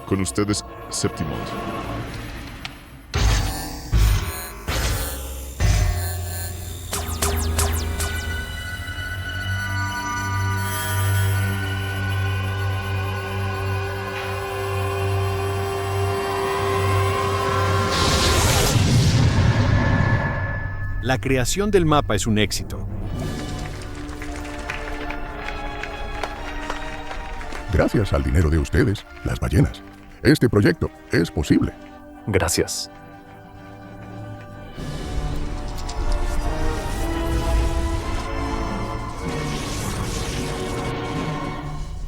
Con ustedes, Septimont. La creación del mapa es un éxito. Gracias al dinero de ustedes, las ballenas, este proyecto es posible. Gracias.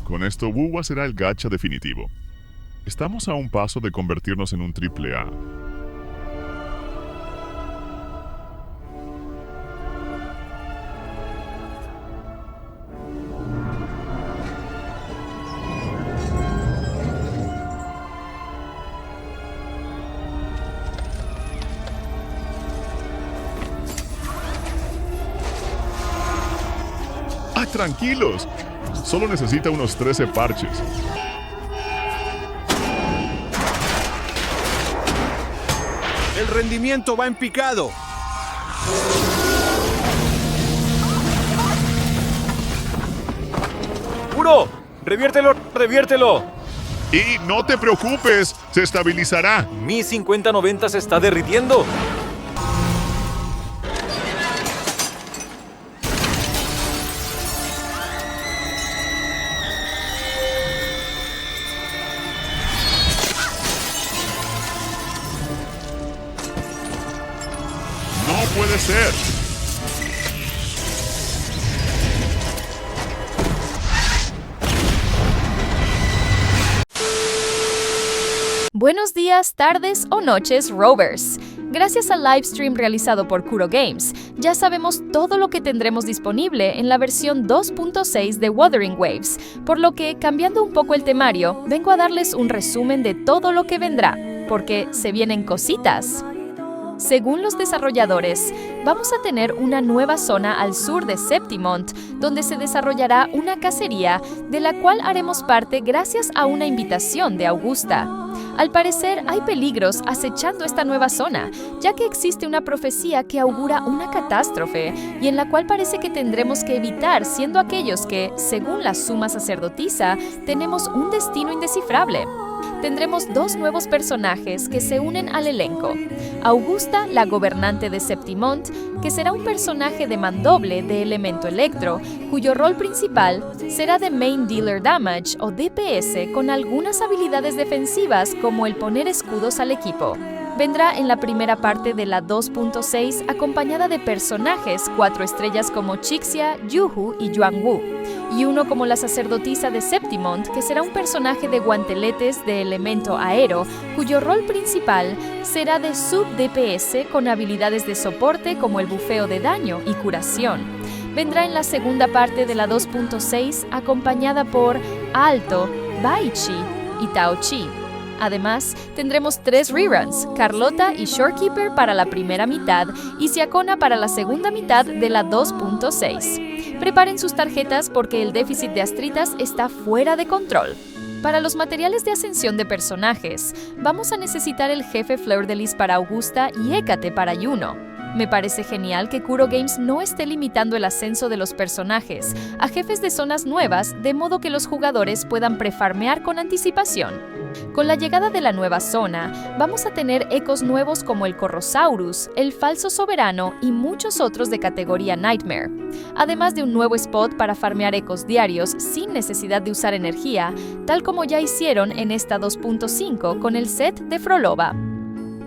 Con esto, Wuwa será el gacha definitivo. Estamos a un paso de convertirnos en un AAA. ¡Ah, tranquilos! Solo necesita unos 13 parches. El rendimiento va en picado. ¡Kuro! ¡Reviértelo! ¡Reviértelo! Y no te preocupes, se estabilizará. Mi 50-90 se está derritiendo. No puede ser. Buenos días, tardes o noches, Rovers. Gracias al livestream realizado por Kuro Games, ya sabemos todo lo que tendremos disponible en la versión 2.6 de Wuthering Waves, por lo que, cambiando un poco el temario, vengo a darles un resumen de todo lo que vendrá, porque se vienen cositas. Según los desarrolladores, vamos a tener una nueva zona al sur de Septimont, donde se desarrollará una cacería de la cual haremos parte gracias a una invitación de Augusta. Al parecer, hay peligros acechando esta nueva zona, ya que existe una profecía que augura una catástrofe y en la cual parece que tendremos que evitar siendo aquellos que, según la suma sacerdotisa, tenemos un destino indescifrable. Tendremos dos nuevos personajes que se unen al elenco. Augusta, la gobernante de Septimont, que será un personaje de mandoble de elemento electro, cuyo rol principal será de Main Dealer Damage o DPS con algunas habilidades defensivas como el poner escudos al equipo. Vendrá en la primera parte de la 2.6 acompañada de personajes 4 estrellas como Chixia, Yuhu y Yuanwu, y uno como la sacerdotisa de Septimont, que será un personaje de guanteletes de elemento aero, cuyo rol principal será de sub-DPS con habilidades de soporte como el bufeo de daño y curación. Vendrá en la segunda parte de la 2.6 acompañada por Alto, Baichi y Taochi. Además, tendremos 3 reruns, Carlota y Shorekeeper para la primera mitad y Siakona para la segunda mitad de la 2.6. Preparen sus tarjetas porque el déficit de astritas está fuera de control. Para los materiales de ascensión de personajes, vamos a necesitar el jefe Fleur-de-Lis para Augusta y Hécate para Yuno. Me parece genial que Kuro Games no esté limitando el ascenso de los personajes a jefes de zonas nuevas, de modo que los jugadores puedan prefarmear con anticipación. Con la llegada de la nueva zona, vamos a tener ecos nuevos como el Corrosaurus, el Falso Soberano y muchos otros de categoría Nightmare, además de un nuevo spot para farmear ecos diarios sin necesidad de usar energía, tal como ya hicieron en esta 2.5 con el set de Frolova.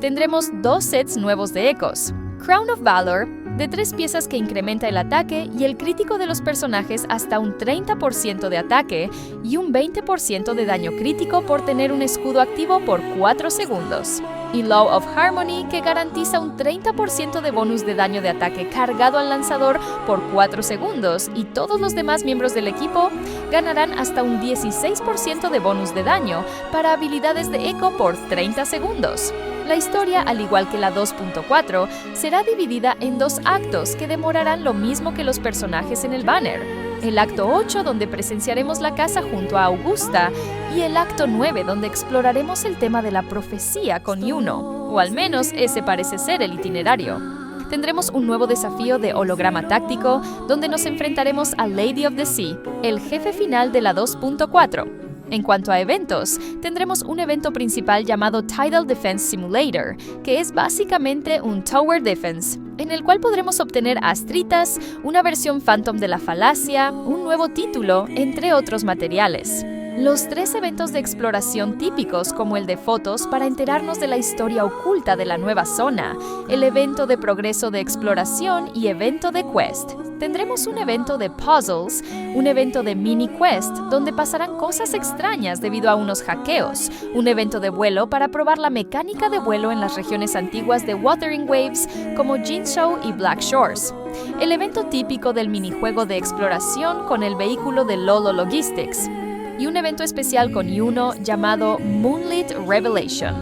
Tendremos 2 sets nuevos de ecos. Crown of Valor, de 3 piezas que incrementa el ataque y el crítico de los personajes hasta un 30% de ataque y un 20% de daño crítico por tener un escudo activo por 4 segundos. Y Law of Harmony, que garantiza un 30% de bonus de daño de ataque cargado al lanzador por 4 segundos y todos los demás miembros del equipo ganarán hasta un 16% de bonus de daño para habilidades de eco por 30 segundos. La historia, al igual que la 2.4, será dividida en 2 actos que demorarán lo mismo que los personajes en el banner. El acto 8, donde presenciaremos la casa junto a Augusta, y el acto 9, donde exploraremos el tema de la profecía con Yuno, o al menos ese parece ser el itinerario. Tendremos un nuevo desafío de holograma táctico, donde nos enfrentaremos a Lady of the Sea, el jefe final de la 2.4. En cuanto a eventos, tendremos un evento principal llamado Tidal Defense Simulator, que es básicamente un Tower Defense, en el cual podremos obtener astritas, una versión Phantom de la falacia, un nuevo título, entre otros materiales. Los 3 eventos de exploración típicos, como el de fotos para enterarnos de la historia oculta de la nueva zona, el evento de progreso de exploración y evento de quest. Tendremos un evento de puzzles, un evento de mini quest, donde pasarán cosas extrañas debido a unos hackeos, un evento de vuelo para probar la mecánica de vuelo en las regiones antiguas de Wuthering Waves como Jinzhou y Black Shores, el evento típico del minijuego de exploración con el vehículo de Lolo Logistics, y un evento especial con Yuno llamado Moonlit Revelation.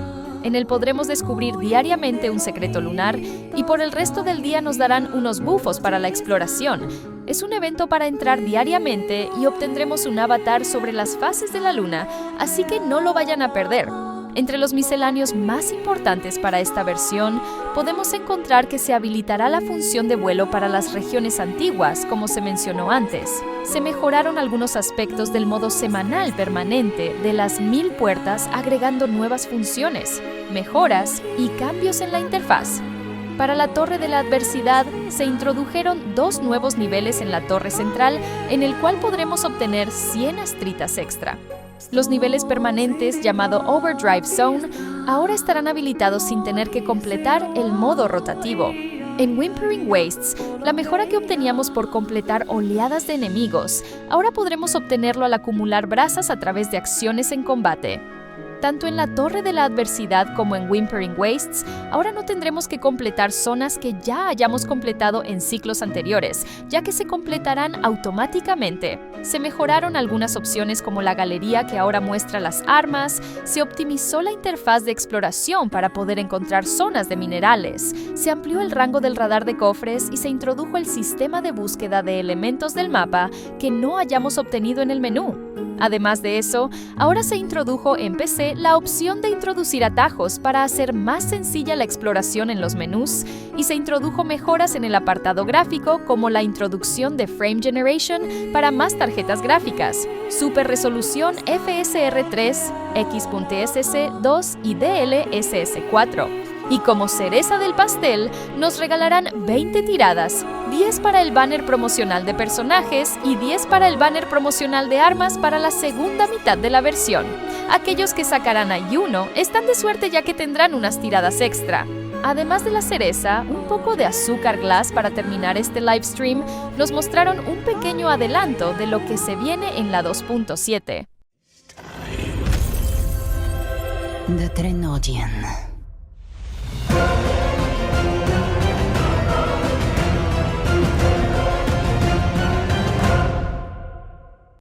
En él podremos descubrir diariamente un secreto lunar y por el resto del día nos darán unos bufos para la exploración. Es un evento para entrar diariamente y obtendremos un avatar sobre las fases de la luna, así que no lo vayan a perder. Entre los misceláneos más importantes para esta versión, podemos encontrar que se habilitará la función de vuelo para las regiones antiguas, como se mencionó antes. Se mejoraron algunos aspectos del modo semanal permanente de las 1000 puertas, agregando nuevas funciones, mejoras y cambios en la interfaz. Para la Torre de la Adversidad, se introdujeron 2 nuevos niveles en la torre central, en el cual podremos obtener 100 astritas extra. Los niveles permanentes, llamado Overdrive Zone, ahora estarán habilitados sin tener que completar el modo rotativo. En Whimpering Wastes, la mejora que obteníamos por completar oleadas de enemigos, ahora podremos obtenerlo al acumular brasas a través de acciones en combate. Tanto en la Torre de la Adversidad como en Whimpering Wastes, ahora no tendremos que completar zonas que ya hayamos completado en ciclos anteriores, ya que se completarán automáticamente. Se mejoraron algunas opciones como la galería que ahora muestra las armas, se optimizó la interfaz de exploración para poder encontrar zonas de minerales, se amplió el rango del radar de cofres y se introdujo el sistema de búsqueda de elementos del mapa que no hayamos obtenido en el menú. Además de eso, ahora se introdujo en PC la opción de introducir atajos para hacer más sencilla la exploración en los menús y se introdujo mejoras en el apartado gráfico como la introducción de Frame Generation para más tarjetas gráficas, Super Resolución FSR3, X.SC2 y DLSS4. Y como cereza del pastel, nos regalarán 20 tiradas, 10 para el banner promocional de personajes y 10 para el banner promocional de armas para la segunda mitad de la versión. Aquellos que sacarán a Yuno están de suerte ya que tendrán unas tiradas extra. Además de la cereza, un poco de azúcar glass para terminar este livestream, nos mostraron un pequeño adelanto de lo que se viene en la 2.7. The Trenodian.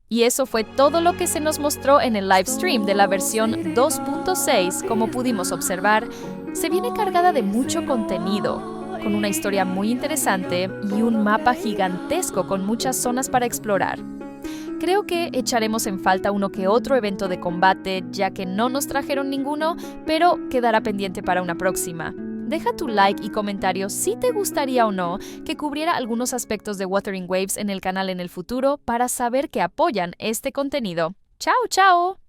Y eso fue todo lo que se nos mostró en el livestream de la versión 2.6. Como pudimos observar, se viene cargada de mucho contenido, con una historia muy interesante y un mapa gigantesco con muchas zonas para explorar. Creo que echaremos en falta uno que otro evento de combate, ya que no nos trajeron ninguno, pero quedará pendiente para una próxima. Deja tu like y comentario si te gustaría o no que cubriera algunos aspectos de Wuthering Waves en el canal en el futuro para saber que apoyan este contenido. ¡Chao, chao!